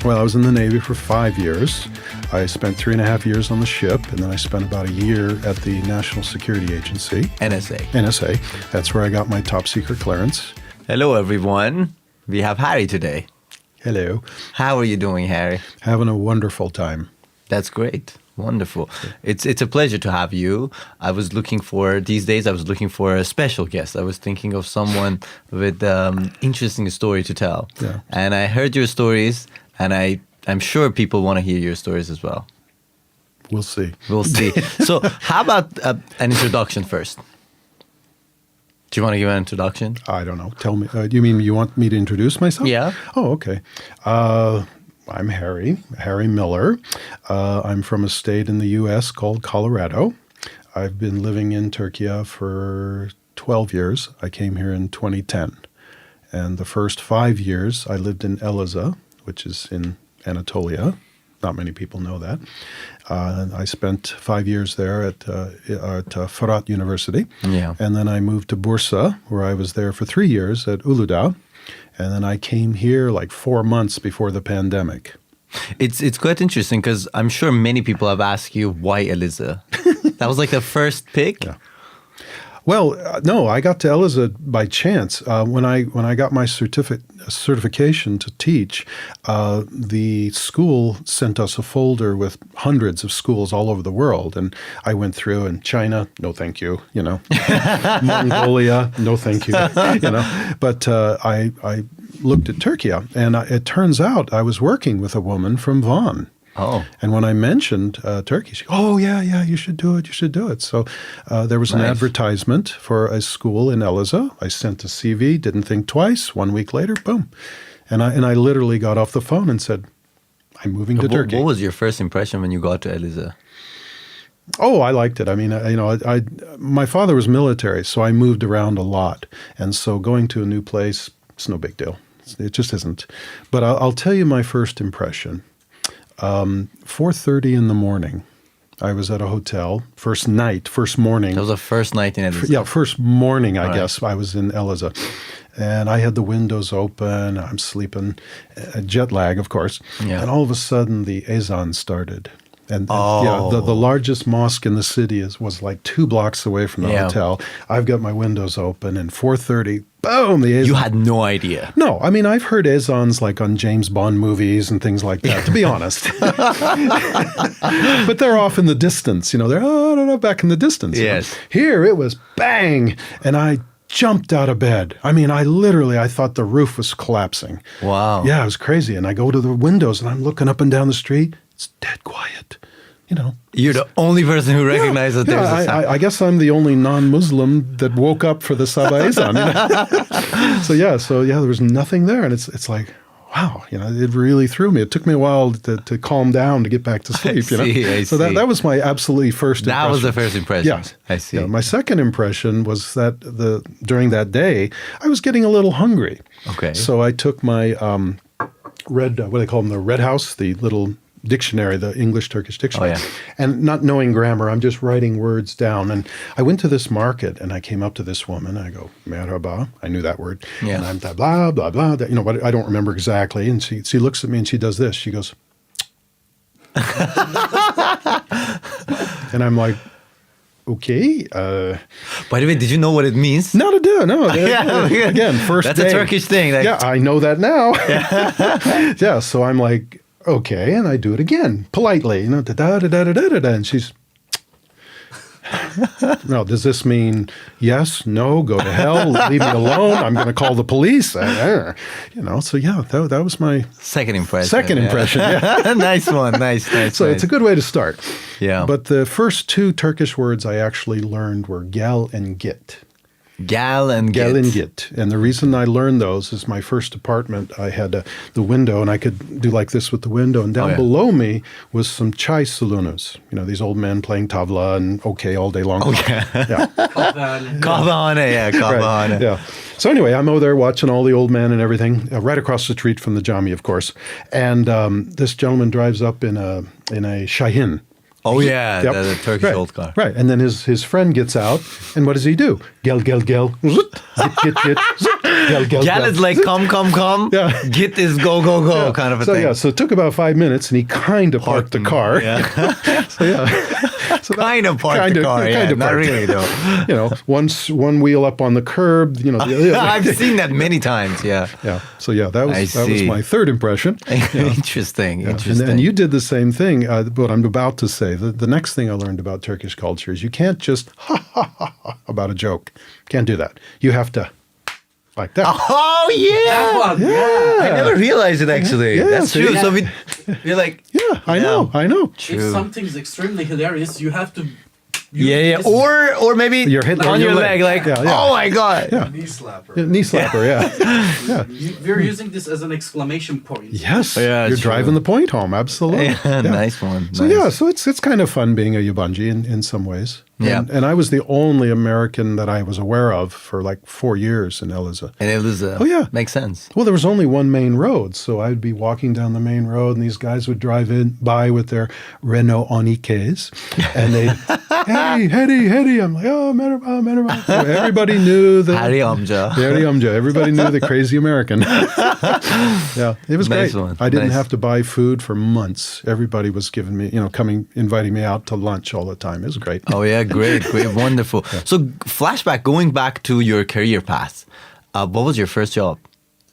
Well, I was in the Navy for 5 years. I spent 3.5 years on the ship, and then I spent about a year at the National Security Agency. NSA. That's where I got my top secret clearance. Hello, everyone. We have Harry today. Hello. How are you doing, Harry? Having a wonderful time. That's great. Wonderful. It's a pleasure to have you. These days I was looking for a special guest. I was thinking of someone with interesting story to tell. Yeah. And I heard your stories, and I'm sure people want to hear your stories as well. We'll see. So how about an introduction first? Do you want to give an introduction? I don't know. Tell me. You mean you want me to introduce myself? Yeah. Oh, okay. I'm Harry Miller. I'm from a state in the U.S. called Colorado. I've been living in Türkiye for 12 years. I came here in 2010. And the first 5 years, I lived in Elazığ, which is in Anatolia. Not many people know that. I spent 5 years there at Fırat University. Yeah. And then I moved to Bursa, where I was there for 3 years at Uludağ. And then I came here like 4 months before the pandemic. It's quite interesting because I'm sure many people have asked you why Elazığ. That was like the first pick. Yeah. Well, no, I got to Elazığ by chance. When I got my certification to teach, the school sent us a folder with hundreds of schools all over the world, and I went through. And China, no, thank you. Mongolia, no, thank you. But I looked at Turkey, and it turns out I was working with a woman from Van. Oh. And when I mentioned Turkey, she, yeah, you should do it. So there was an advertisement for a school in Elazığ. I sent a CV, didn't think twice. 1 week later, boom. And I literally got off the phone and said, I'm moving to Turkey. What was your first impression when you got to Elazığ? Oh, I liked it. I mean, my father was military, so I moved around a lot. And so going to a new place, it's no big deal. It just isn't. But I'll tell you my first impression. 4:30 in the morning, I was at a hotel. First morning. That was the first night in Elazığ. Yeah, first morning, I guess, I was in Elazığ. And I had the windows open. I'm sleeping, jet lag, of course. Yeah. And all of a sudden, the ezan started. And the largest mosque in the city was like 2 blocks away from the hotel. I've got my windows open, and 4:30, boom, the ezan. You had no idea. No, I mean, I've heard ezans like on James Bond movies and things like that, to be honest. But they're off in the distance, they're back in the distance. Yes. Here it was bang, and I jumped out of bed. I mean, I thought the roof was collapsing. Wow. Yeah, it was crazy. And I go to the windows, and I'm looking up and down the street. It's dead quiet. You're the only person who recognized that there's a sound. I guess I'm the only non-Muslim that woke up for the Sabah ezan. So there was nothing there, and it's like, wow, it really threw me. It took me a while to calm down to get back to sleep. I see. That was my absolutely first impression. That was the first impression. Yes, I see. Yeah, my second impression was that during that day I was getting a little hungry. Okay. So I took my what do they call them? The Red House, the little dictionary, the English-Turkish dictionary. Oh, yeah. And not knowing grammar, I'm just writing words down. And I went to this market, and I came up to this woman. I go, merhaba. I knew that word. Yeah. And I'm blah, blah, blah. But I don't remember exactly. And she looks at me, and she does this. She goes, and I'm like, okay. By the way, did you know what it means? No. Again, first That's day. a Turkish thing. Yeah, I know that now. Yeah, so I'm like, okay, and I do it again, politely, da-da-da-da-da-da-da, and she's, no, does this mean yes, no, go to hell, leave me alone, I'm going to call the police, so yeah, that was my second impression. Yeah. Nice one, nice. So it's a good way to start. Yeah. But the first 2 Turkish words I actually learned were gel and git. Gal and git. And the reason I learned those is my first apartment, I had the window, and I could do like this with the window. And down below me was some chai salunus. These old men playing tabla and all day long. Okay. Yeah. Kahvehane, kahvehane. Right. Yeah. So anyway, I'm over there watching all the old men and everything, right across the street from the Jami, of course. And this gentleman drives up in a Shahin. Oh yeah, Yep. the Turkish Right. old car. Right. And then his friend gets out, and what does he do? Gel, gel, gel. Zut, get, zut, gel, gel, Gal is like, come. Yeah. Get this, go, kind of a So thing. yeah, so it took about 5 minutes, and he kind of parked the car. Yeah. So yeah, so that- Kind of parked the car, yeah, not parked. really though. One wheel up on the curb. The other. I've seen that many times, yeah. Yeah. So yeah, that was see. my third impression. Interesting. And you did the same thing. What I'm about to say, the next thing I learned about Turkish culture is you can't just about a joke. Can't do that. You have to like that. Oh yeah. That one, yeah. I never realized it actually. Yeah, That's see? true. Yeah. So we're like, Yeah, I know. True. If something's extremely hilarious, you have to. Yeah. this- Or maybe Your head on your leg, like, Yeah, yeah. oh my god. Yeah. Knee slapper. Knee slapper, yeah. We're using this as an exclamation point. Yes, Yeah, you're true. driving the point home. Absolutely. Yeah, nice one. So nice. yeah, so it's kind of fun being a Yabancı in some ways. Yeah. And I was the only American that I was aware of for like 4 years in Elazığ. And it was Oh, yeah. makes sense. Well, there was only one main road, so I'd be walking down the main road, and these guys would drive in by with their Renault Oniques, and they, hey, Hedy. I'm like, oh, merhaba. So everybody knew that. Harry amca. Harry amca. Everybody knew the crazy American. Yeah, it was Nice great. one. I didn't Nice. have to buy food for months. Everybody was giving me, inviting me out to lunch all the time. It was great. Oh yeah, great, wonderful. So flashback, going back to your career path, what was your first job?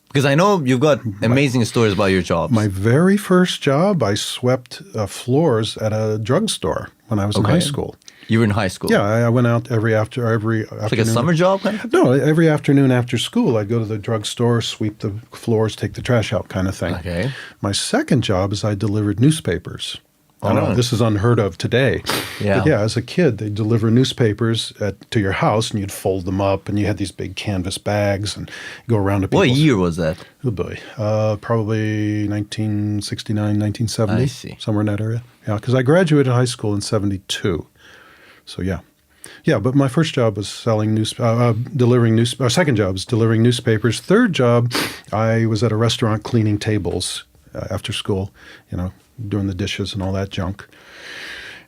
Because I know you've got amazing stories about your jobs. My very first job, I swept floors at a drugstore when I was in high school. You were in high school. Yeah, I went out every afternoon. It's like a summer job kind of? No, every afternoon after school, I'd go to the drugstore, sweep the floors, take the trash out, kind of thing. Okay. My second job is I delivered newspapers. I know Oh. this is unheard of today. Yeah. But yeah, as a kid, they'd deliver newspapers to your house, and you'd fold them up, and you had these big canvas bags, and go around to What people's. year was that? Oh boy, probably 1969, 1970. I see. Somewhere in that area. Yeah, because I graduated high school in 72. So yeah. Yeah, but my first job was delivering second job was delivering newspapers. Third job, I was at a restaurant cleaning tables after school, doing the dishes and all that junk.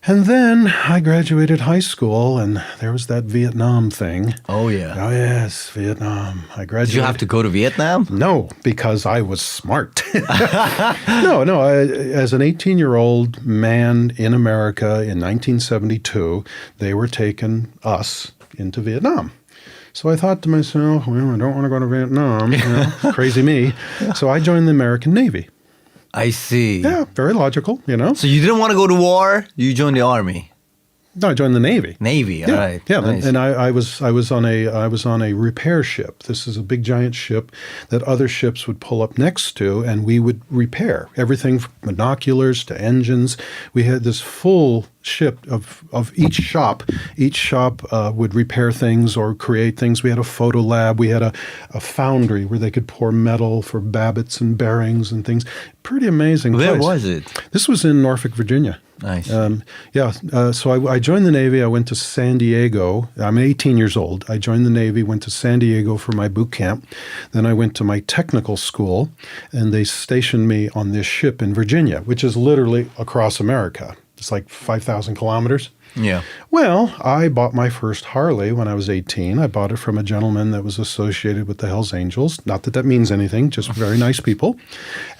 And then I graduated high school, and there was that Vietnam thing. Oh yeah. Oh yes, Vietnam. I graduated. Did you have to go to Vietnam? No, because I was smart. No. As an 18-year-old man in America in 1972, they were taking us into Vietnam. So I thought to myself, well, I don't want to go to Vietnam. Crazy me. So I joined the American Navy. I see. Yeah, very logical, So you didn't want to go to war, you joined the army. No, I joined the Navy. Navy, all right. Yeah, Nice. and I was on a repair ship. This is a big giant ship that other ships would pull up next to, and we would repair everything from binoculars to engines. We had this full ship of each shop. Each shop would repair things or create things. We had a photo lab. We had a foundry where they could pour metal for babbitt's and bearings and things. Pretty amazing Where place. was it? This was in Norfolk, Virginia. Nice. So I joined the Navy. I went to San Diego. I'm 18 years old. I joined the Navy, went to San Diego for my boot camp. Then I went to my technical school, and they stationed me on this ship in Virginia, which is literally across America. It's like 5,000 kilometers. Yeah. Well, I bought my first Harley when I was 18. I bought it from a gentleman that was associated with the Hells Angels. Not that that means anything, just very nice people.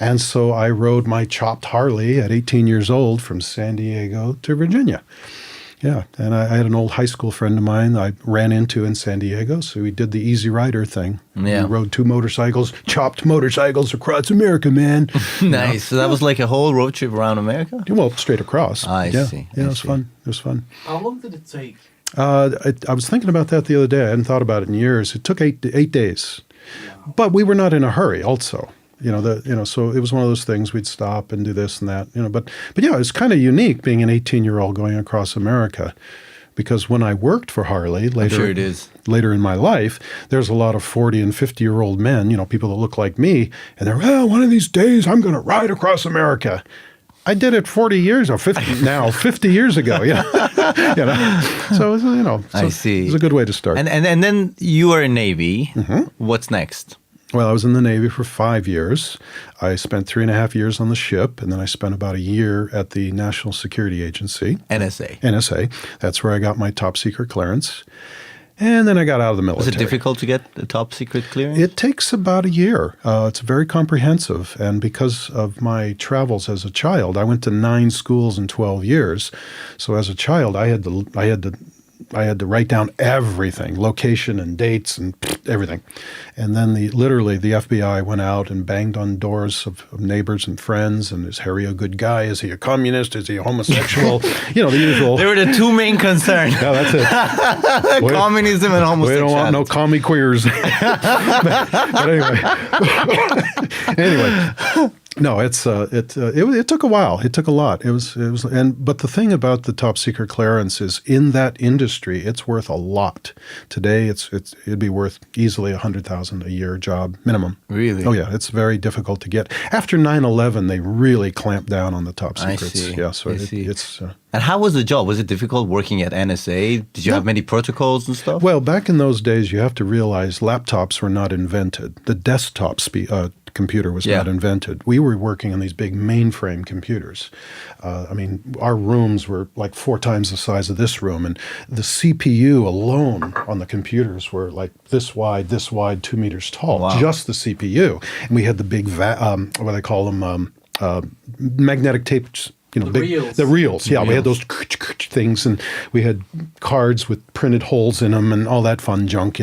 And so I rode my chopped Harley at 18 years old from San Diego to Virginia. Yeah, and I had an old high school friend of mine I ran into in San Diego, so we did the Easy Rider thing. Yeah. We rode 2 motorcycles, chopped motorcycles across America, man. Nice. So that was like a whole road trip around America? Well, straight across. I yeah. see. Yeah, I it was see. fun. It was fun. How long did it take? I was thinking about that the other day. I hadn't thought about it in years. It took 8 days, but we were not in a hurry. Also, so it was one of those things. We'd stop and do this and that. But yeah, it's kind of unique being an 18-year-old going across America, because when I worked for Harley later, sure it is. Later in my life, there's a lot of 40 and 50-year-old men, people that look like me, and they're, well, one of these days I'm going to ride across America. I did it 40 years or 50 years ago. So I see. It's a good way to start. And then you are in Navy. Mm-hmm. What's next? Well, I was in the Navy for 5 years. I spent 3.5 years on the ship, and then I spent about a year at the National Security Agency. NSA. NSA. That's where I got my top secret clearance. And then I got out of the military. Was it difficult to get the top secret clearance? It takes about a year. It's very comprehensive. And because of my travels as a child, I went to 9 schools in 12 years. So as a child, I had to write down everything, location and dates and everything. And then literally the FBI went out and banged on doors of neighbors and friends. And is Harry a good guy? Is he a communist? Is he a homosexual? The usual. They were the two main concerns. Yeah, that's it. Communism and homosexuality. We don't want no commie queers. but anyway. Anyway. No, it took a while. It took a lot. But the thing about the top secret clearance is in that industry, it's worth a lot. Today, it'd be worth easily $100,000 a year job minimum. Really? Oh yeah, it's very difficult to get. After 9/11, they really clamped down on the top secrets. I see. Yeah, so it's. And how was the job? Was it difficult working at NSA? Did you have many protocols and stuff? Well, back in those days, you have to realize laptops were not invented. The desktop computer was not invented. We were working on these big mainframe computers. Our rooms were like 4 times the size of this room, and the CPU alone on the computers were like this wide, 2 meters tall. Wow. Just the CPU, and we had the big what do they call them? Magnetic tapes. Reels. The reels. Yeah, we had those things, and we had cards with printed holes in them and all that fun junk,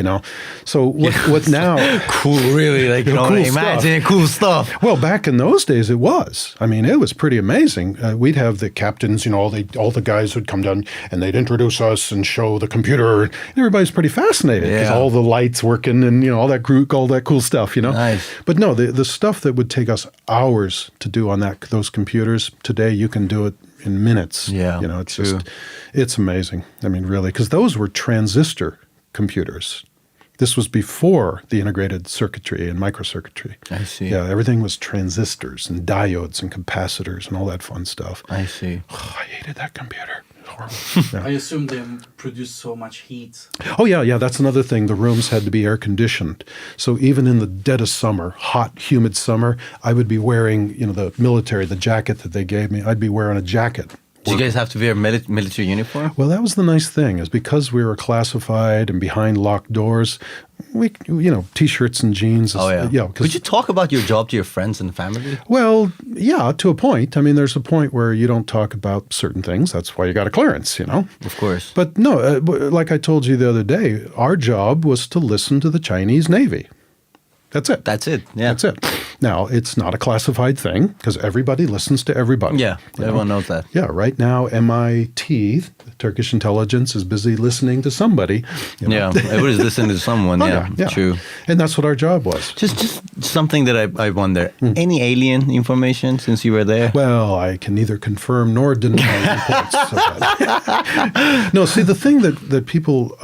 So what now? Cool, really. Like, cool imagine cool stuff. Well, back in those days, it was. It was pretty amazing. We'd have the captains, all the guys would come down, and they'd introduce us and show the computer. And everybody's pretty fascinated because all the lights working and, all that cool stuff, Nice. But no, the stuff that would take us hours to do on those computers, today you can do it in minutes. Yeah, it's amazing. Really, because those were transistor computers. This was before the integrated circuitry and microcircuitry. I see. Yeah, everything was transistors and diodes and capacitors and all that fun stuff. I see. Oh, I hated that computer. Horrible. Yeah. I assume they produce so much heat. Oh, yeah. That's another thing. The rooms had to be air conditioned. So even in the dead of summer, hot, humid summer, I would be wearing, the military, the jacket that they gave me. I'd be wearing a jacket. Did you guys have to wear military uniform? Well, that was the nice thing, is because we were classified and behind locked doors, we, T-shirts and jeans. Oh, yeah. Yeah. Could you talk about your job to your friends and family? Well, yeah, to a point. There's a point where you don't talk about certain things. That's why you got a clearance, Of course. But no, like I told you the other day, our job was to listen to the Chinese Navy. That's it. That's it. Yeah. That's it. Now, it's not a classified thing because everybody listens to everybody. Yeah, everyone knows that. Yeah, right now MIT, Turkish intelligence, is busy listening to somebody. Yeah, everybody's listening to someone. Yeah, true. And that's what our job was. Just something that I wonder. Any alien information since you were there? Well, I can neither confirm nor deny reports of that. No, see, the thing that people,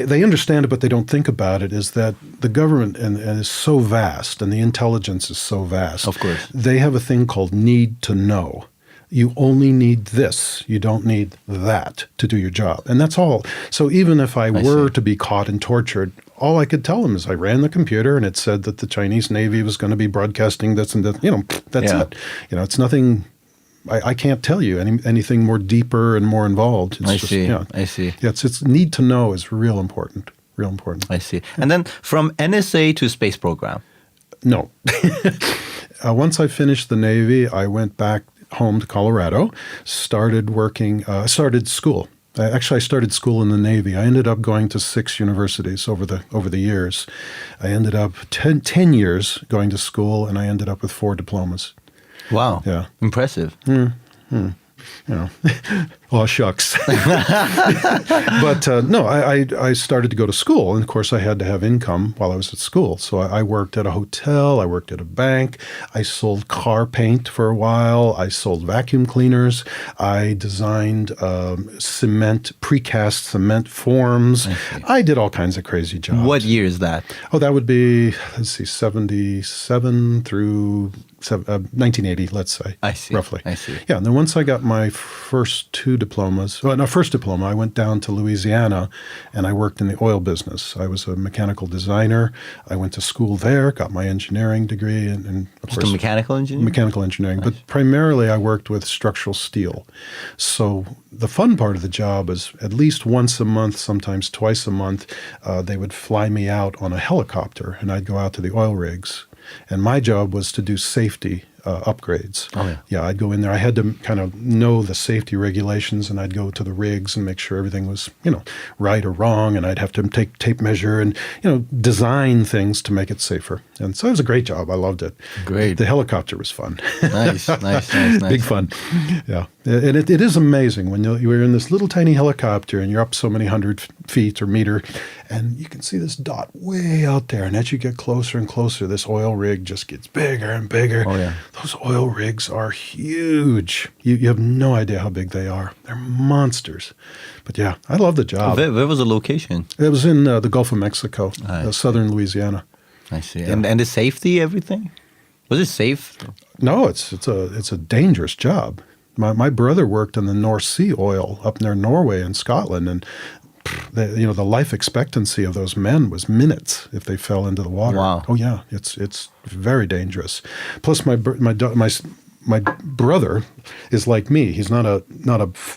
they understand it, but they don't think about it, is that the government is so vast and the intelligence is so vast. Of course. They have a thing called need to know. You only need this. You don't need that to do your job. And that's all. So even if I were to be caught and tortured, all I could tell them is I ran the computer and it said that the Chinese Navy was going to be broadcasting this and that. That's it. It's nothing. I can't tell you anything more deeper and more involved. It's I see. Yeah, it's need to know is real important. Real important. I see. And then from NSA to space program. No. Once I finished the Navy, I went back home to Colorado, started school. I started school in the Navy. I ended up going to 6 universities over the years. I ended up 10 years going to school, and I ended up with 4 diplomas. Wow. Yeah. Impressive. Oh, shucks. But no, I started to go to school. And of course, I had to have income while I was at school. So I worked at a hotel. I worked at a bank. I sold car paint for a while. I sold vacuum cleaners. I designed precast cement forms. I did all kinds of crazy jobs. What year is that? Oh, that would be, 77 through 1980, let's say. I see. Roughly. I see. Yeah, and then once I got my first 2 diplomas. Well, no, first diploma, I went down to Louisiana and I worked in the oil business. I was a mechanical designer. I went to school there, got my engineering degree, and of Just course, a mechanical engineer? mechanical engineering. But primarily I worked with structural steel. So the fun part of the job is at least once a month, sometimes twice a month, they would fly me out on a helicopter and I'd go out to the oil rigs. And my job was to do safety upgrades. Oh, yeah. Yeah, I'd go in there. I had to kind of know the safety regulations, and I'd go to the rigs and make sure everything was, right or wrong. And I'd have to take tape measure and, design things to make it safer. And so it was a great job. I loved it. Great. The helicopter was fun. Nice. Big fun. Yeah. And it is amazing when you're in this little tiny helicopter and you're up so many hundred feet or meter, and you can see this dot way out there. And as you get closer and closer, this oil rig just gets bigger and bigger. Oh, yeah. Those oil rigs are huge. You have no idea how big they are. They're monsters. But yeah, I love the job. Where was the location? It was in the Gulf of Mexico, Nice. southern Louisiana. I see. And the safety, everything? Was it safe? No, it's a dangerous job. My brother worked in the North Sea oil up near Norway and Scotland, and the life expectancy of those men was minutes if they fell into the water. Wow. Oh yeah, it's very dangerous. Plus, my brother is like me. He's not a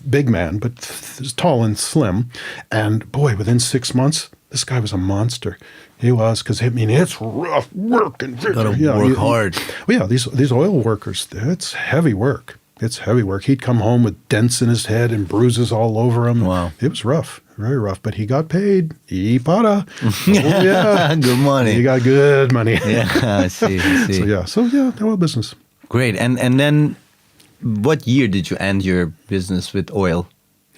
big man, but he's tall and slim. And boy, within 6 months, this guy was a monster. He was, because it's rough work and Gotta work hard. Well, yeah, these oil workers, it's heavy work. It's heavy work. He'd come home with dents in his head and bruises all over him. Wow. It was rough, very rough. But he got paid. Y para. Oh, yeah. Good money. He got good money. Yeah, I see. So yeah, oil business. Great. And then what year did you end your business with oil?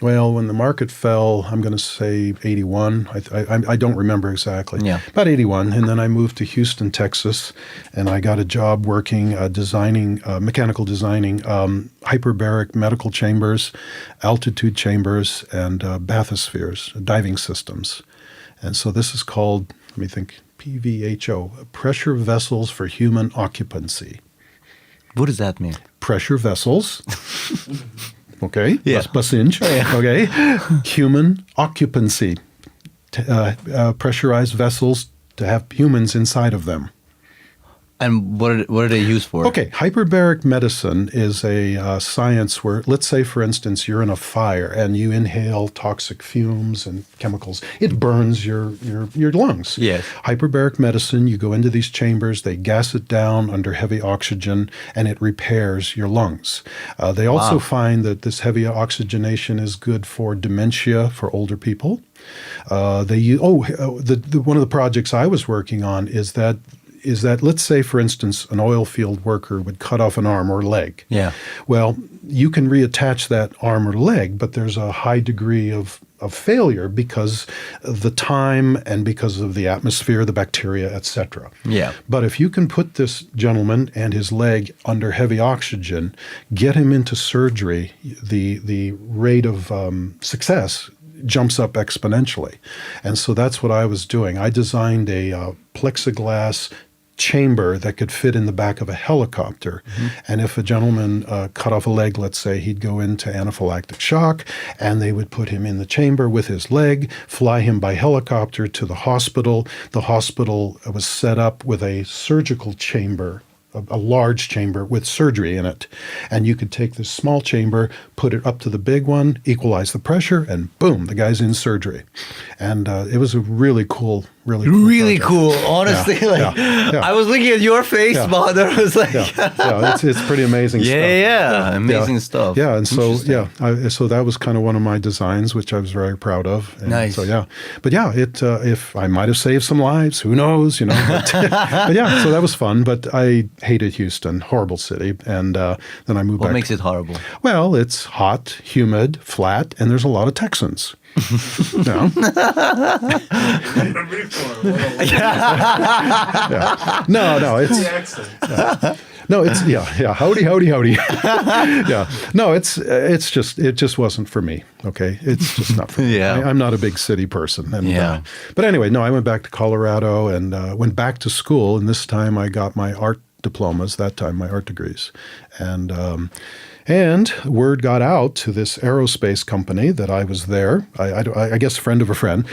Well, when the market fell, I'm going to say 81. I don't remember exactly. Yeah. About 81. And then I moved to Houston, Texas, and I got a job working, mechanical designing hyperbaric medical chambers, altitude chambers, and bathyspheres, diving systems. And so this is called, let me think, PVHO, Pressure Vessels for Human Occupancy. What does that mean? Pressure vessels. Okay. Yeah. Basinge. Okay. Human occupancy. Pressurized vessels to have humans inside of them. And what are they used for? Okay, hyperbaric medicine is a science where, let's say, for instance, you're in a fire and you inhale toxic fumes and chemicals. It burns your lungs. Yes. Hyperbaric medicine, you go into these chambers, they gas it down under heavy oxygen, and it repairs your lungs. They also find that this heavy oxygenation is good for dementia for older people. One of the projects I was working on is that let's say, for instance, an oil field worker would cut off an arm or leg. Yeah. Well, you can reattach that arm or leg, but there's a high degree of failure because of the time and because of the atmosphere, the bacteria, etc. Yeah. But if you can put this gentleman and his leg under heavy oxygen, get him into surgery, the rate of success jumps up exponentially. And so that's what I was doing. I designed a plexiglass chamber that could fit in the back of a helicopter. Mm-hmm. And if a gentleman cut off a leg, let's say, he'd go into anaphylactic shock, and they would put him in the chamber with his leg, fly him by helicopter to the hospital. The hospital was set up with a surgical chamber, a large chamber with surgery in it. And you could take this small chamber, put it up to the big one, equalize the pressure, and boom, the guy's in surgery. And it was a really cool Really project. cool. Honestly, Yeah. I was looking at your face, Yeah. but I was like, It's pretty amazing stuff. amazing stuff. Yeah, and so so that was kind of one of my designs, which I was very proud of. And Nice. So but if I might have saved some lives, who knows, But, but yeah, so that was fun. But I hated Houston, horrible city, and then I moved back. What makes it horrible? Well, it's hot, humid, flat, and there's a lot of Texans. No. No, it's The accent. no, it's howdy, no, it just wasn't for me. Okay, it's just not for me. Yeah. I'm not a big city person. And, Yeah. but anyway, no, I went back to Colorado and went back to school, and this time I got my art diplomas. That time, my art degrees, and And word got out to this aerospace company that I was there, I guess friend of a friend,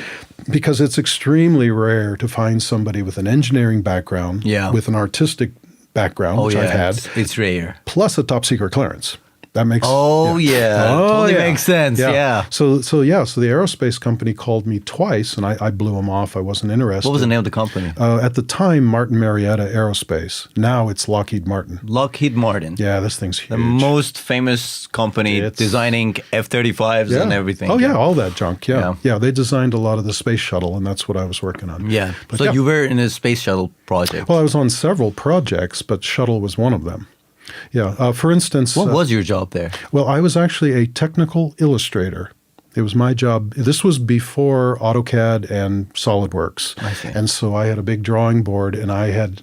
because it's extremely rare to find somebody with an engineering background, with an artistic background, which I've had, it's rare, plus a top secret clearance. That makes totally makes sense. Yeah. So the aerospace company called me twice, and I blew them off. I wasn't interested. What was the name of the company? At the time, Martin Marietta Aerospace. Now it's Lockheed Martin. Lockheed Martin. Yeah, this thing's huge. The most famous company designing F-35s and everything. Oh yeah, all that junk. Yeah, they designed a lot of the space shuttle, and that's what I was working on. Yeah. But so you were in a space shuttle project. Well, I was on several projects, but shuttle was one of them. Yeah. For instance, what was your job there? Well, I was actually a technical illustrator. It was my job. This was before AutoCAD and SolidWorks. I see. And so I had a big drawing board, and I had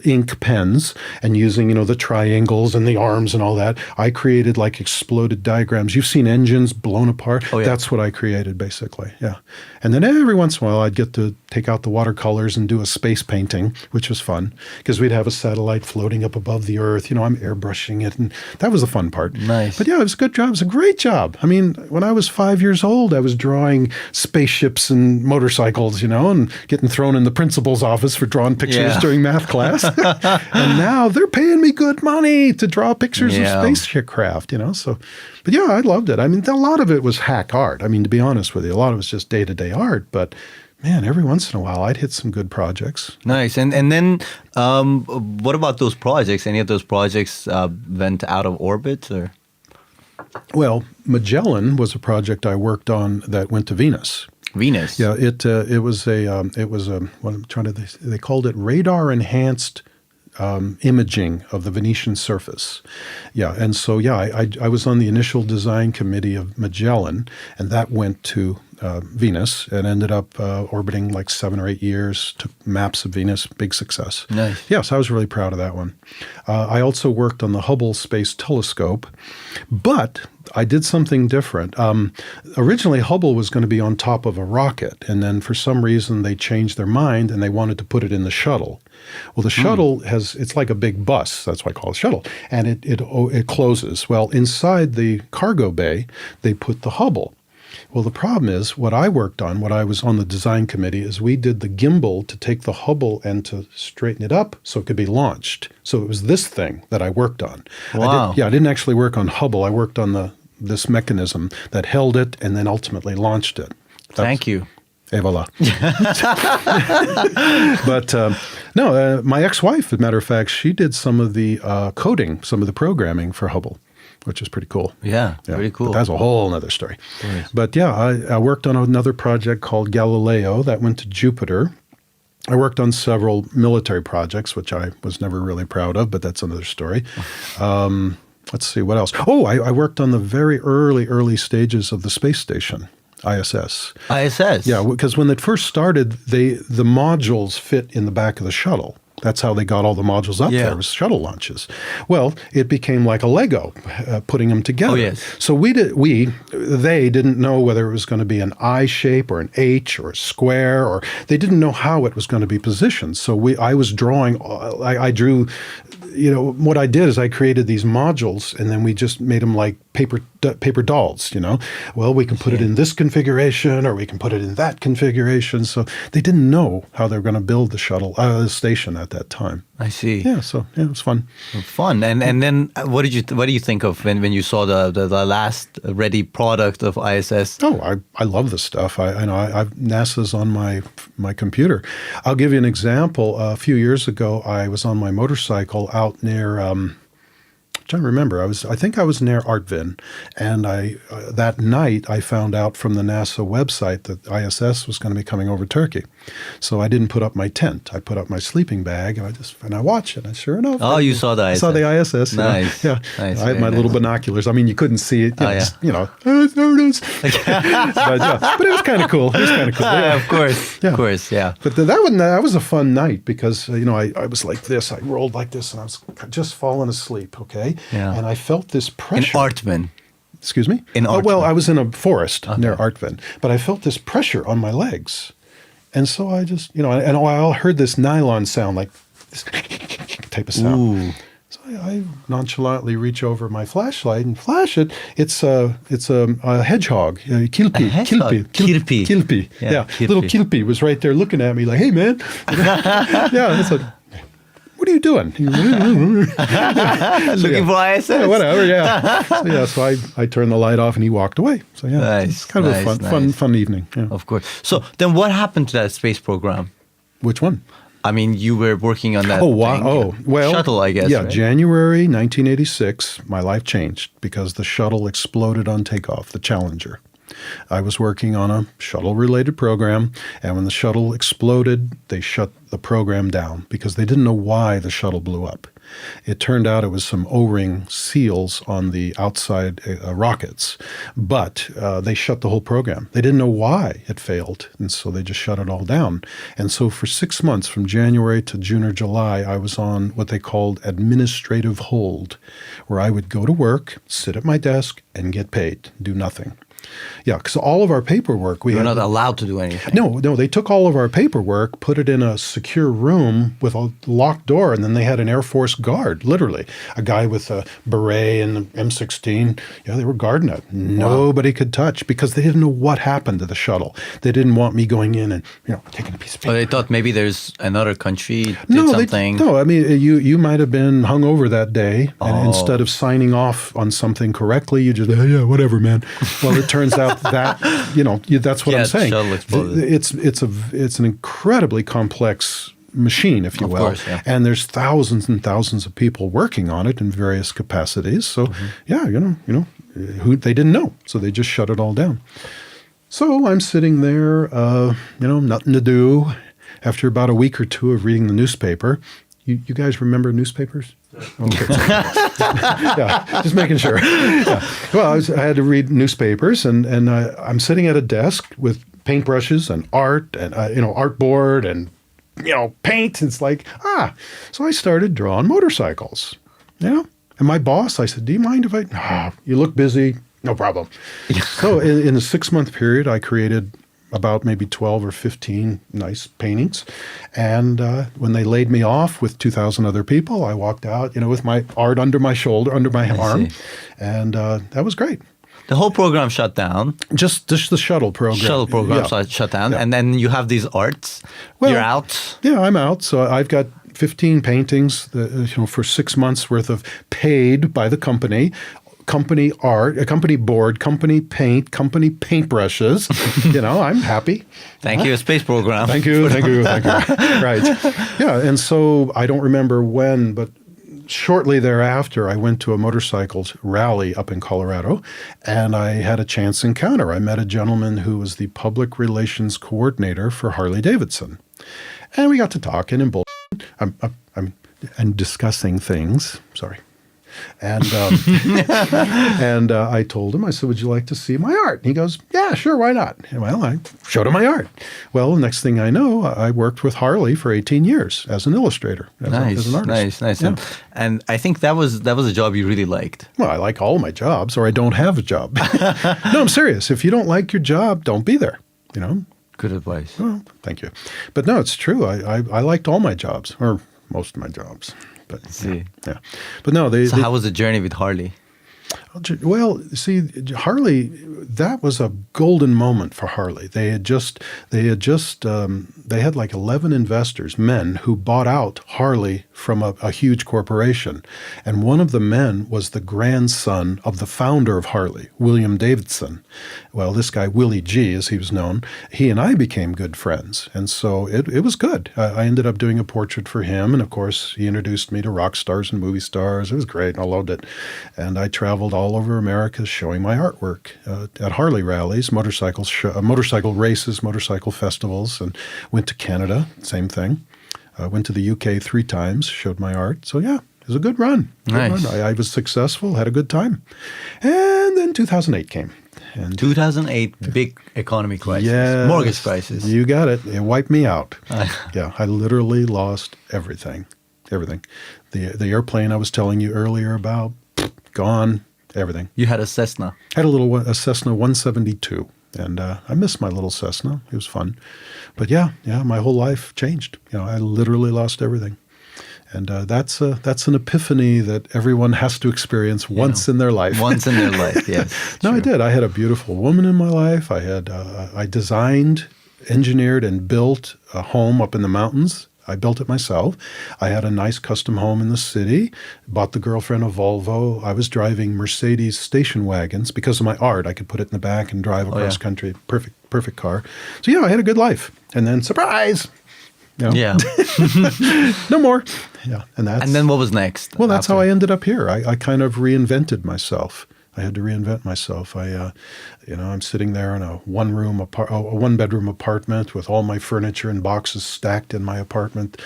ink pens, and using, the triangles and the arms and all that, I created like exploded diagrams. You've seen engines blown apart. Oh, yeah. That's what I created, basically. Yeah. And then every once in a while, I'd get to take out the watercolors and do a space painting, which was fun because we'd have a satellite floating up above the Earth. I'm airbrushing it, and that was the fun part. Nice. But yeah, it was a good job. It was a great job. I mean, when I was 5 years old, I was drawing spaceships and motorcycles, and getting thrown in the principal's office for drawing pictures during math class. And now they're paying me good money to draw pictures of spacecraft, So, but yeah, I loved it. I mean, a lot of it was hack art. I mean, to be honest with you, a lot of it was just day-to-day art. But man, every once in a while, I'd hit some good projects. Nice. And then what about those projects? Any of those projects went out of orbit or? Well, Magellan was a project I worked on that went to Venus. Venus. Yeah, it was what I'm trying to. They called it radar enhanced imaging of the Venetian surface. Yeah, and so I was on the initial design committee of Magellan, and that went to Venus and ended up orbiting like 7 or 8 years. Took maps of Venus, big success. Nice. Yes, I was really proud of that one. I also worked on the Hubble Space Telescope, but I did something different. Originally, Hubble was going to be on top of a rocket, and then for some reason they changed their mind and they wanted to put it in the shuttle. Well, the shuttle it's like a big bus. That's why I call it a shuttle, and it closes. Well, inside the cargo bay, they put the Hubble. Well, the problem is what I worked on, what I was on the design committee, is we did the gimbal to take the Hubble and to straighten it up so it could be launched. So it was this thing that I worked on. Wow. I didn't actually work on Hubble. I worked on this mechanism that held it and then ultimately launched it. Thank you. Et voilà. But my ex-wife, as a matter of fact, she did some of the coding, some of the programming for Hubble, which is pretty cool. Yeah, pretty cool. But that's a whole other story. Nice. But yeah, I worked on another project called Galileo that went to Jupiter. I worked on several military projects, which I was never really proud of, but that's another story. Let's see, what else? Oh, I worked on the very early stages of the space station. ISS. ISS? Yeah, because when it first started, the modules fit in the back of the shuttle. That's how they got all the modules up there, was shuttle launches. Well, it became like a Lego, putting them together. Oh, yes. So they didn't know whether it was going to be an I shape or an H or a square, or they didn't know how it was going to be positioned. So I was drawing, I drew, what I did is I created these modules, and then we just made them like paper dolls, Well, we can put it in this configuration, or we can put it in that configuration. So they didn't know how they were going to build the shuttle, the station at that time. I see. Yeah, so it was fun. Fun. And then what do you think of when you saw the last ready product of ISS? Oh, I love this stuff. NASA's on my computer. I'll give you an example. A few years ago, I was on my motorcycle out near. I'm trying to remember. I think I was near Artvin, and that night I found out from the NASA website that ISS was going to be coming over Turkey. So I didn't put up my tent. I put up my sleeping bag, and I watched it. And sure enough, you saw the ISS. I saw the ISS. Nice. Yeah, nice. I had my little binoculars. I mean, you couldn't see it. There it is. But it was kind of cool. Yeah. Of course. Yeah. Of course. Yeah. But that was a fun night because I was like this. I rolled like this, and I was just falling asleep. Okay. Yeah. And I felt this pressure. In Artvin. Excuse me? In Artvin. Well, I was in a forest near Artvin, but I felt this pressure on my legs. And so I just, and I heard this nylon sound, like this type of sound. Ooh. So I nonchalantly reach over my flashlight and flash it. It's a hedgehog, kilpi, A hedgehog? Kirpi. kilpi. Yeah, Yeah, kirpi. little kilpi was right there looking at me like, "Hey, man." Yeah, it's like, "What are you doing?" Looking for ISS. Yeah, whatever. Yeah. So I turned the light off and he walked away. So yeah, Nice, it's kind of nice, a fun evening. Yeah. Of course. So then what happened to that space program? Which one? I mean, you were working on that Oh, wow. thing, Oh, well. shuttle, I guess, Yeah, right? January 1986, my life changed because the shuttle exploded on takeoff, the Challenger. I was working on a shuttle-related program, and when the shuttle exploded, they shut the program down because they didn't know why the shuttle blew up. It turned out it was some O-ring seals on the outside rockets, but they shut the whole program. They didn't know why it failed, and so they just shut it all down. And so for 6 months, from January to June or July, I was on what they called administrative hold, where I would go to work, sit at my desk, and get paid, do nothing. Yeah, because all of our paperwork, You're not allowed to do anything. No, they took all of our paperwork, put it in a secure room with a locked door, and then they had an Air Force guard, literally. A guy with a beret and an M16. Yeah, they were guarding it. Nobody could touch because they didn't know what happened to the shuttle. They didn't want me going in and, taking a piece of paper. So they thought maybe there's another country did No, something. I mean, you might have been hungover that day, and instead of signing off on something correctly, you just, yeah, whatever, man. Well, it turns out that, that's what Yeah, I'm saying. the shuttle exploded. It's an incredibly complex machine, if you Of will. course, yeah. And there's thousands and thousands of people working on it in various capacities. So, they didn't know. So they just shut it all down. So I'm sitting there, nothing to do. After about a week or two of reading the newspaper, you guys remember newspapers? Okay. Yeah, just making sure. Yeah. Well, I had to read newspapers, and I'm sitting at a desk with paintbrushes and art and artboard and paint. It's like So I started drawing motorcycles. And my boss, I said, "Do you mind if I?" You look busy. No problem. So in a 6-month period, I created about maybe 12 or 15 nice paintings. And when they laid me off with 2,000 other people, I walked out, with my art under my shoulder, under my arm. see. And that was great. The whole program shut down. Just the shuttle program. Shuttle program shut down. Yeah. And then you have these arts. Well, You're out. Yeah, I'm out. So I've got 15 paintings for 6 months worth of paid by the company. Company art, a company board, company paint, company paintbrushes. I'm happy. Thank you, space program. Thank you. Right. Yeah. And so I don't remember when, but shortly thereafter, I went to a motorcycle rally up in Colorado, and I had a chance encounter. I met a gentleman who was the public relations coordinator for Harley Davidson. And we got to talking and I'm discussing things. Sorry. And I told him, I said, "Would you like to see my art?" And he goes, "Yeah, sure, why not?" And well, I showed him my art. Well, the next thing I know, I worked with Harley for 18 years as an illustrator, as an artist. Nice. Yeah. And I think that was a job you really liked. Well, I like all my jobs, or I don't have a job. No, I'm serious. If you don't like your job, don't be there. Good advice. Well, thank you. But no, it's true. I liked all my jobs, or most of my jobs. But See. yeah. But no, So how was the journey with Harley? Well, see, Harley, that was a golden moment for Harley. They had like 11 investors, men, who bought out Harley from a huge corporation. And one of the men was the grandson of the founder of Harley, William Davidson. Well, this guy, Willie G, as he was known, he and I became good friends. And so it was good. I ended up doing a portrait for him. And of course, he introduced me to rock stars and movie stars. It was great. I loved it. And I traveled all over America showing my artwork at Harley rallies, motorcycle races, motorcycle festivals, and went to Canada, same thing. Went to the UK 3 times, showed my art. So yeah, it was a good run. Nice. I was successful, had a good time. And then 2008 came. And 2008, big economy crisis, yes, mortgage crisis. You got it. It wiped me out. Yeah, I literally lost everything. The airplane I was telling you earlier about, gone. Everything. You had a Cessna. I had a Cessna 172, and I miss my little Cessna. It was fun. But yeah, my whole life changed. I literally lost everything. And that's an epiphany that everyone has to experience once in their life. Once in their life, yes. No, true. I did. I had a beautiful woman in my life. I designed, engineered, and built a home up in the mountains. I built it myself. I had a nice custom home in the city, bought the girlfriend a Volvo. I was driving Mercedes station wagons because of my art. I could put it in the back and drive across country. Perfect car. So yeah, I had a good life. And then surprise! You know, Yeah. no more. Yeah, and And then what was next? well, that's after? how I ended up here. I kind of reinvented myself. I had to reinvent myself. I'm sitting there in a one-bedroom apartment with all my furniture and boxes stacked in my apartment,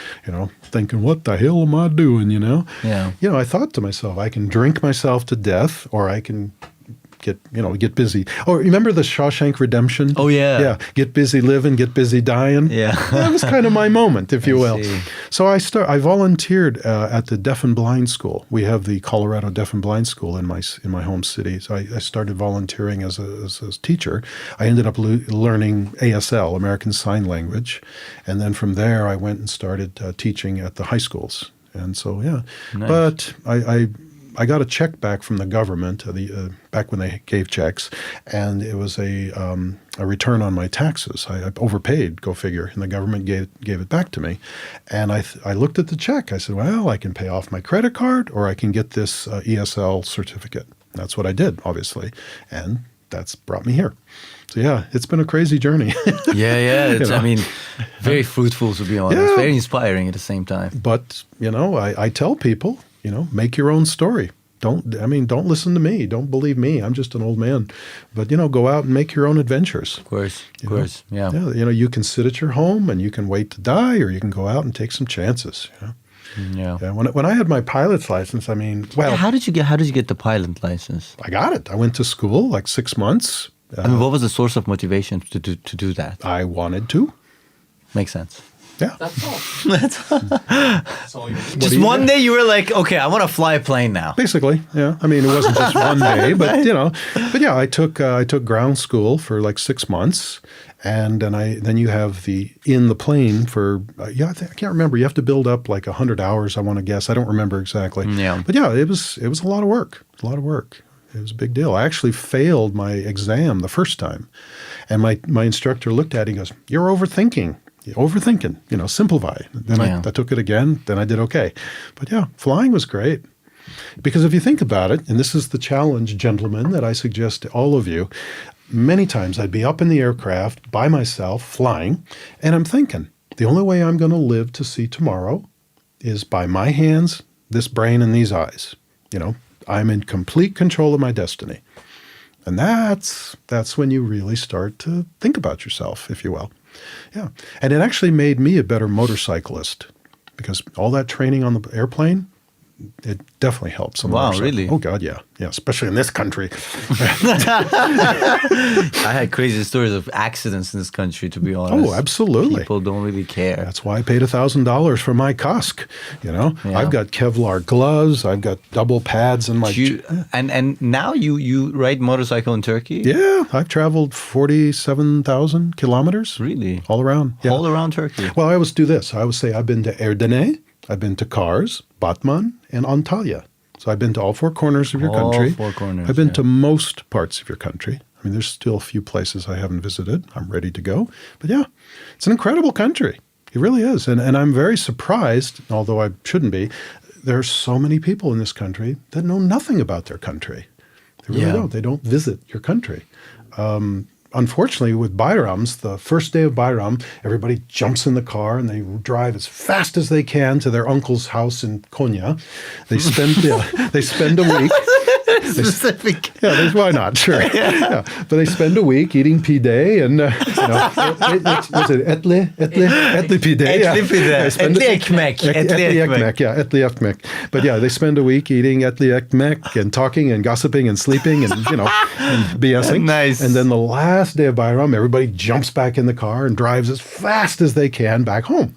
thinking, what the hell am I doing, Yeah. I thought to myself, I can drink myself to death, or I can get busy. Oh, remember the Shawshank Redemption? Oh, yeah. Yeah, get busy living, get busy dying. Yeah. That was kind of my moment, if you will. see. So I volunteered at the Deaf and Blind School. We have the Colorado Deaf and Blind School in my home city. So I started volunteering as a teacher. I ended up learning ASL, American Sign Language. And then from there, I went and started teaching at the high schools. And so, yeah. Nice. But I got a check back from the government back when they gave checks, and it was a return on my taxes. I overpaid, go figure, and the government gave it back to me. And I looked at the check. I said, well, I can pay off my credit card, or I can get this ESL certificate. That's what I did, obviously, and that's brought me here. So yeah, it's been a crazy journey. Yeah. It's, You know? I mean, very fruitful, to be honest. Yeah. Very inspiring at the same time. But I tell people, make your own story. Don't listen to me. Don't believe me. I'm just an old man. But, go out and make your own adventures. Of course. Yeah. Yeah, you can sit at your home and you can wait to die, or you can go out and take some chances. Yeah. Yeah. When I had my pilot's license, How did you get the pilot license? I got it. I went to school like 6 months. What was the source of motivation to do that? I wanted to. Makes sense. Yeah. That's all. That's all you need. Just one day you were like, okay, I want to fly a plane now. Basically, yeah. It wasn't just one day, but But yeah, I took ground school for like 6 months, and then you have in the plane for I can't remember. You have to build up like 100 hours. I want to guess. I don't remember exactly. Yeah. But yeah, it was a lot of work. It was a big deal. I actually failed my exam the first time, and my instructor looked at it and goes, "You're overthinking." Simplify. Then I took it again. Then I did okay. But yeah, flying was great. Because if you think about it, and this is the challenge, gentlemen, that I suggest to all of you, many times I'd be up in the aircraft by myself flying, and I'm thinking, the only way I'm going to live to see tomorrow is by my hands, this brain, and these eyes. I'm in complete control of my destiny. And that's when you really start to think about yourself, if you will. Yeah. And it actually made me a better motorcyclist, because all that training on the airplane, it definitely helps. Wow, really? Oh, God, yeah. Yeah, especially in this country. I had crazy stories of accidents in this country, to be honest. Oh, absolutely. People don't really care. That's why I paid $1,000 for my kask. I've got Kevlar gloves. I've got double pads in my... And now you ride motorcycle in Turkey? Yeah, I've traveled 47,000 kilometers. Really? All around. Yeah. All around Turkey? Well, I always do this. I always say I've been to Edirne, I've been to Kars, Batman, and Antalya. So I've been to all four corners of your country. All four corners. I've been to most parts of your country. There's still a few places I haven't visited. I'm ready to go. But yeah, it's an incredible country. It really is. And I'm very surprised, although I shouldn't be, there are so many people in this country that know nothing about their country. They really don't. They don't visit your country. Unfortunately, with Bayrams, the first day of Bayram, everybody jumps in the car and they drive as fast as they can to their uncle's house in Konya. They spend a week. Specific. Why not? Sure. Yeah. But they spend a week eating pide and, what's it? Etli pide. Etli pide. Etli ekmek. Etli ekmek. Yeah, etli ekmek. But yeah, they spend a week eating etli ekmek and talking and gossiping and sleeping and, and BSing. Nice. And then the last day of Bayram, everybody jumps back in the car and drives as fast as they can back home.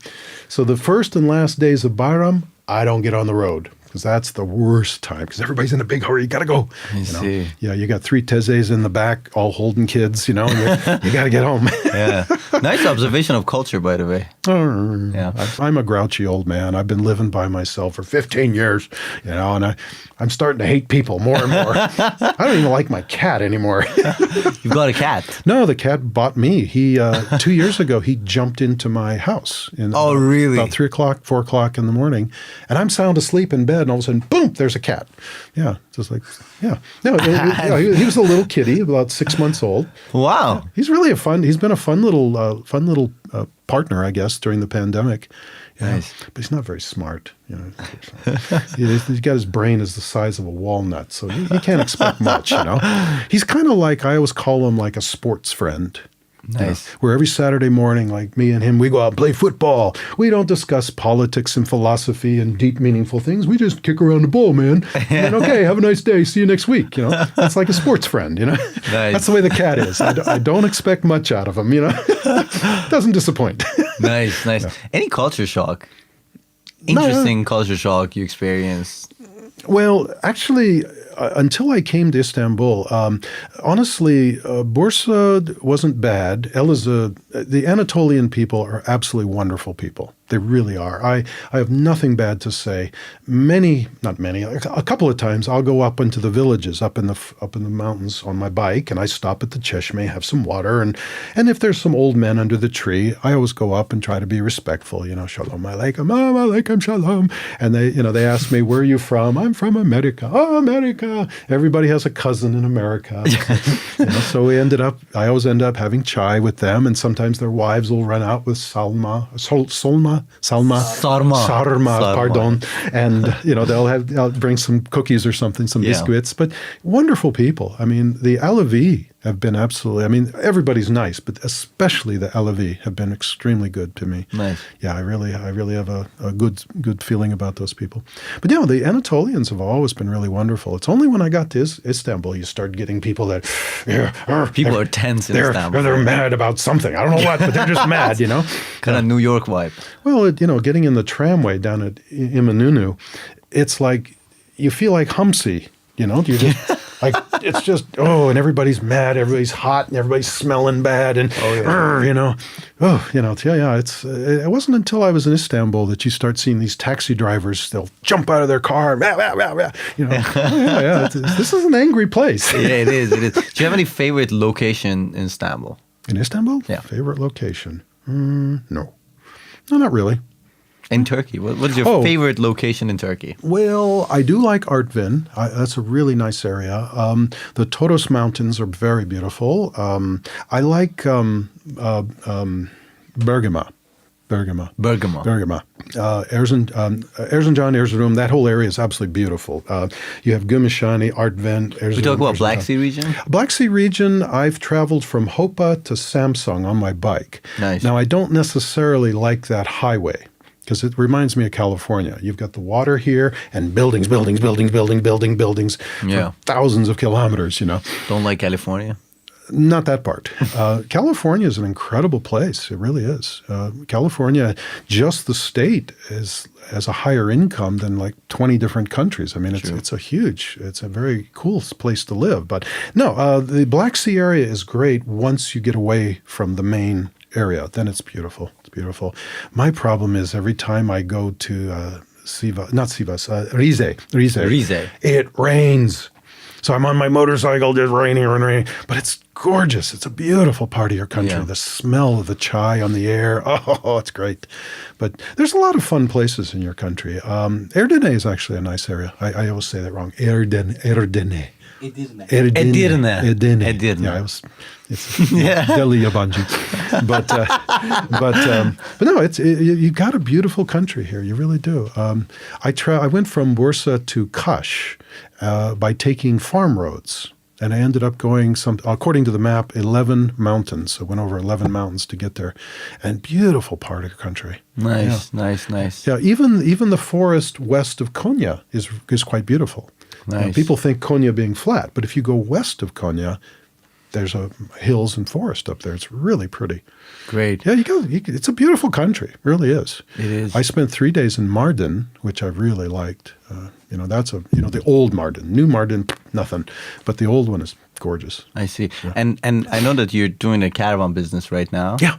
So the first and last days of Bayram, I don't get on the road. because that's the worst time because everybody's in a big hurry. You got to go. I see. Yeah, you got 3 Tezes in the back, all holding kids, and you got to get home. Yeah. Nice observation of culture, by the way. Yeah. I'm a grouchy old man. I've been living by myself for 15 years, and I'm starting to hate people more and more. I don't even like my cat anymore. You've got a cat. No, the cat bought me. He 2 years ago, he jumped into my house. Oh, really? About 3 o'clock, 4 o'clock in the morning, and I'm sound asleep in bed, and all of a sudden, boom, there's a cat. Yeah, just like, yeah. No, he was a little kitty, about 6 months old. Wow. He's really he's been a fun little partner, I guess, during the pandemic. Yeah, Nice. but he's not very smart. He's got his brain is the size of a walnut, so you can't expect much. He's kind of like, I always call him like a sports friend. Nice. Where every Saturday morning, like me and him, we go out and play football. We don't discuss politics and philosophy and deep, meaningful things. We just kick around the ball, man. And okay, have a nice day. See you next week. It's like a sports friend. Nice. That's the way the cat is. I don't expect much out of him. Doesn't disappoint. Nice. Yeah. Any culture shock? Interesting culture shock you experienced? Well, actually, until I came to Istanbul, honestly, Bursa wasn't bad. The Anatolian people are absolutely wonderful people. They really are. I have nothing bad to say. Not many, a couple of times I'll go up into the villages, up in the mountains on my bike, and I stop at the Cheshme, have some water, and if there's some old men under the tree, I always go up and try to be respectful. Shalom aleichem, aleichem shalom, and they ask me, where are you from? I'm from America. Oh, America. Everybody has a cousin in America. So I always end up having chai with them, and sometimes their wives will run out with sarma, pardon, and they'll bring some cookies or something, some biscuits. But wonderful people. I mean, the Alevi have been absolutely. I mean, everybody's nice, but especially the Alevi have been extremely good to me. Nice. Yeah, I really have a good feeling about those people. But the Anatolians have always been really wonderful. It's only when I got to Istanbul you start getting people that people are tense in Istanbul. They're mad about something. I don't know what, but they're just mad. Kind of New York vibe. Well, getting in the tramway down at Imanunu, it's like you feel like Humsey. You're just like, it's just, and everybody's mad, everybody's hot, and everybody's smelling bad, and it wasn't until I was in Istanbul that you start seeing these taxi drivers. They'll jump out of their car, this is an angry place. Yeah, it is. Do you have any favorite location in Istanbul? In Istanbul? Yeah. Favorite location? No, not really. In Turkey, what is your favorite location in Turkey? Well, I do like Artvin. That's a really nice area. The Toros Mountains are very beautiful. I like Bergama. Erzincan, Erzurum, that whole area is absolutely beautiful. You have Gümüşhane, Artvin, Erzurum. We talk about Black Sea region? Black Sea region, I've traveled from Hopa to Samsung on my bike. Nice. Now, I don't necessarily like that highway, because it reminds me of California. You've got the water here and buildings for thousands of kilometers, Don't like California? Not that part. California is an incredible place. It really is. California, just the state, has a higher income than like 20 different countries. I mean, it's a very cool place to live. But no, the Black Sea area is great once you get away from the main area. Then it's beautiful. It's beautiful. My problem is every time I go to Rize, it rains. So I'm on my motorcycle, just raining. But it's gorgeous. It's a beautiful part of your country. Yeah. The smell of the chai on the air. Oh, it's great. But there's a lot of fun places in your country. Edirne is actually a nice area. I always say that wrong. Edirne. Edirne. Yeah, it's Delhi Yabanji. But no, you got a beautiful country here. You really do. I went from Bursa to Kaş by taking farm roads. And I ended up going, according to the map, 11 mountains. I went over 11 mountains to get there. And beautiful part of the country. Nice. Yeah, even the forest west of Konya is quite beautiful. Nice. People think Konya being flat, but if you go west of Konya, there's hills and forest up there. It's really pretty. Great. Yeah, it's a beautiful country. It really is. It is. I spent 3 days in Mardin, which I really liked. That's the old Mardin. New Mardin, nothing. But the old one is gorgeous. I see. And I know that you're doing a caravan business right now. Yeah.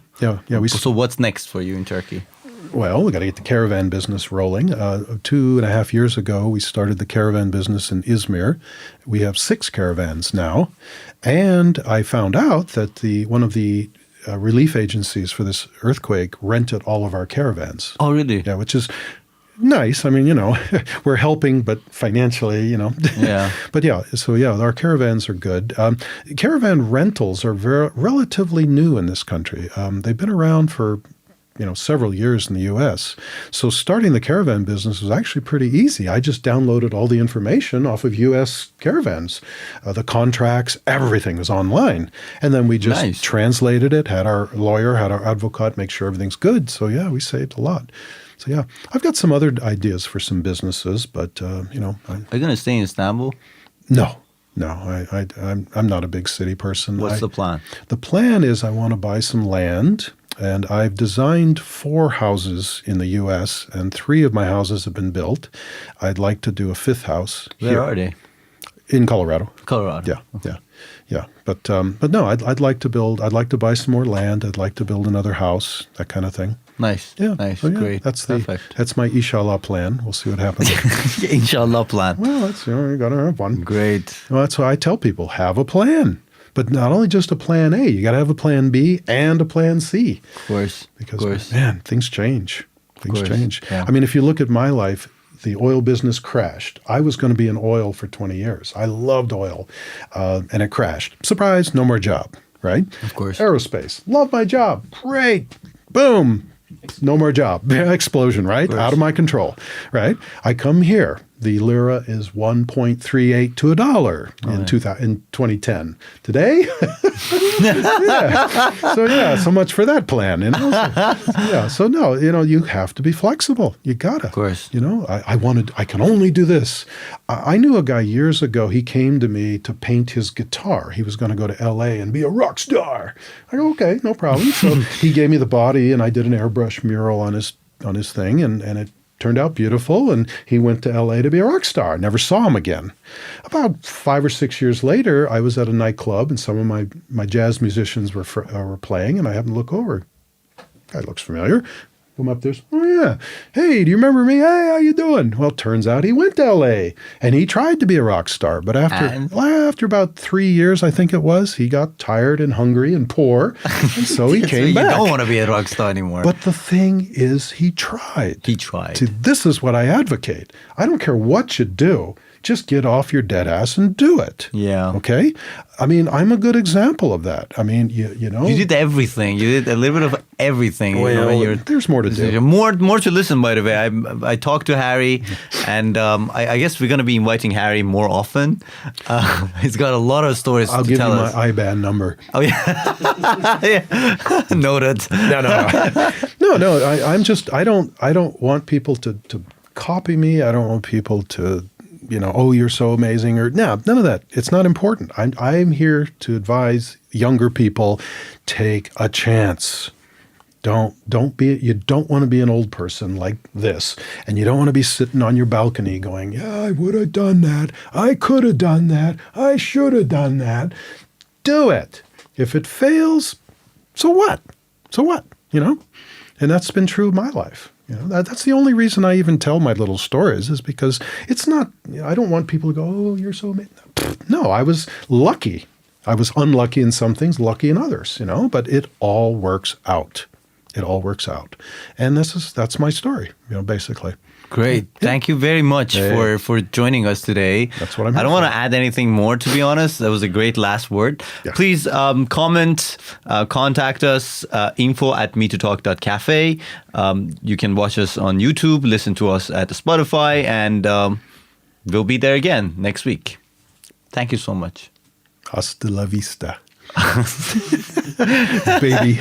So what's next for you in Turkey? Well, we got to get the caravan business rolling. 2.5 years ago, we started the caravan business in Izmir. We have 6 caravans now. And I found out that one of the relief agencies for this earthquake rented all of our caravans. Oh, really? Yeah, which is nice. I mean, we're helping, but financially, Yeah. But our caravans are good. Caravan rentals are relatively new in this country. They've been around for several years in the U.S. So starting the caravan business was actually pretty easy. I just downloaded all the information off of U.S. caravans, the contracts, everything was online. And then we just translated it, had our lawyer, had our advocate make sure everything's good. So yeah, we saved a lot. So yeah, I've got some other ideas for some businesses, but Are you going to stay in Istanbul? No, I'm not a big city person. What's the plan? The plan is I want to buy some land. And I've designed 4 houses in the U.S., and 3 of my houses have been built. I'd like to do a 5th house. Where are they? In Colorado. Colorado. Yeah. But no, I'd like to build. I'd like to buy some more land. I'd like to build another house, that kind of thing. Nice. Yeah. Nice. So, yeah, Great. Perfect. That's my inshallah plan. We'll see what happens. Inshallah plan. Well, you got to have one. Great. Well, that's why I tell people, have a plan. But not only just a plan A, you got to have a plan B and a plan C. Of course. Because, man, things change. Things change. Yeah. I mean, if you look at my life, the oil business crashed. I was going to be in oil for 20 years. I loved oil. And it crashed. Surprise, no more job, right? Of course. Aerospace, love my job. Great. Boom. No more job. Explosion, right? Out of my control, right? I come here. The lira is 1.38 to $1 in 2010. Today? So much for that plan. You have to be flexible. You gotta. Of course. I can only do this. I knew a guy years ago, he came to me to paint his guitar. He was going to go to LA and be a rock star. I go, okay, no problem. So he gave me the body and I did an airbrush mural on his thing and it turned out beautiful, and he went to L.A. to be a rock star. I never saw him again. About 5 or 6 years later, I was at a nightclub, and some of my jazz musicians were playing, and I happened to look over. Guy looks familiar. Come up there. Oh, yeah. Hey, do you remember me? Hey, how you doing? Well, turns out he went to L.A. and he tried to be a rock star. But after about 3 years, I think it was, he got tired and hungry and poor. And so he came back. You don't want to be a rock star anymore. But the thing is, he tried. This is what I advocate. I don't care what you do. Just get off your dead ass and do it. Yeah. Okay? I mean, I'm a good example of that. I mean, you know. You did everything. You did a little bit of everything. Well, there's more to do. More to listen, by the way. I talked to Harry, and I guess we're going to be inviting Harry more often. He's got a lot of stories to tell us. I'll give you my IBAN number. Oh, yeah. Yeah. Noted. No. I don't want people to copy me. I don't want people to, oh, you're so amazing, or no, none of that. It's not important. I'm here to advise younger people, take a chance. You don't want to be an old person like this, and you don't want to be sitting on your balcony going, yeah, I would have done that. I could have done that. I should have done that. Do it. If it fails, so what? And that's been true of my life. That's the only reason I even tell my little stories, is because it's not, I don't want people to go, oh, you're so amazing. No, I was lucky. I was unlucky in some things, lucky in others, but it all works out. It all works out. And that's my story, basically. Great. Yeah. Thank you very much for joining us today. That's what I'm here I don't want to add anything more, to be honest. That was a great last word. Yeah. Please comment, contact us, info@metotalk.cafe. You can watch us on YouTube, listen to us at Spotify, and we'll be there again next week. Thank you so much. Hasta la vista. Baby.